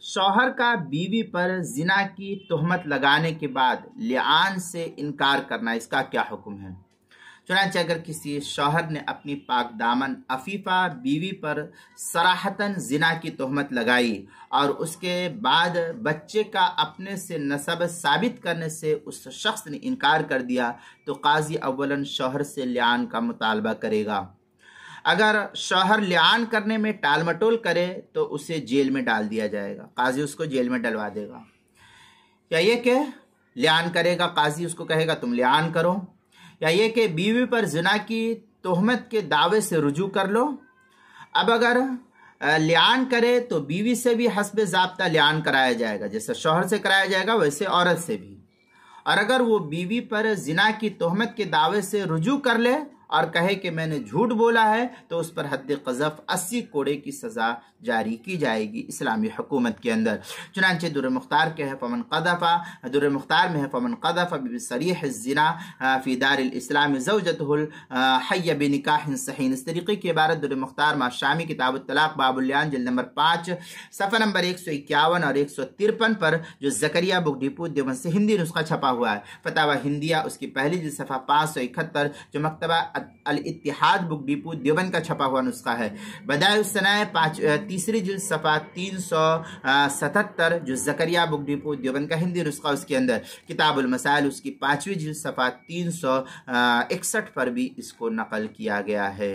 شوہر کا بیوی پر زنا کی تہمت لگانے کے بعد لعان سے انکار کرنا، اس کا کیا حکم ہے؟ چنانچہ اگر کسی شوہر نے اپنی پاک دامن عفیفہ بیوی پر صراحتاً زنا کی تہمت لگائی اور اس کے بعد بچے کا اپنے سے نسب ثابت کرنے سے اس شخص نے انکار کر دیا تو قاضی اولاً شوہر سے لعان کا مطالبہ کرے گا۔ اگر شوہر لعان کرنے میں ٹال مٹول کرے تو اسے جیل میں ڈال دیا جائے گا، قاضی اس کو جیل میں ڈلوا دے گا۔ یا یہ کہ لعان کرے گا، قاضی اس کو کہے گا تم لعان کرو، یا یہ کہ بیوی پر زنا کی تہمت کے دعوے سے رجوع کر لو۔ اب اگر لعان کرے تو بیوی سے بھی حسب ضابطہ لعان کرایا جائے گا، جیسے شوہر سے کرایا جائے گا ویسے عورت سے بھی۔ اور اگر وہ بیوی پر زنا کی تہمت کے دعوے سے رجوع کر لے اور کہے کہ میں نے جھوٹ بولا ہے تو اس پر حد قذف 80 کوڑے کی سزا جاری کی جائے گی اسلامی حکومت کے اندر۔ چنانچہ در مختار کے ہے فمن قذف، در مختار میں ہے فمن قذف بصریح الزنا فی دار الاسلام زوجته الحی بنکاح صحیح، اس طریقے کی عبارت در مختار ما شامی کتاب الطلاق باب اللعان جلد نمبر 5 صفحہ نمبر 151 اور 153 پر جو زکریا بک ڈپو دیوبند سے ہندی نسخہ چھپا ہوا ہے، فتاوی ہندیہ اس کی پہلی جلد صفحہ 571 جو مکتبہ الاتحاد بک ڈپو دیوبند کا چھپا ہوا نسخہ ہے، بدائع الصنائع تیسری جلد صفحہ 377 جو زکریا بک ڈپو دیوبند کا ہندی نسخہ اس کے اندر، کتاب المسائل اس کی 5ویں جلد صفحہ 361 پر بھی اس کو نقل کیا گیا ہے۔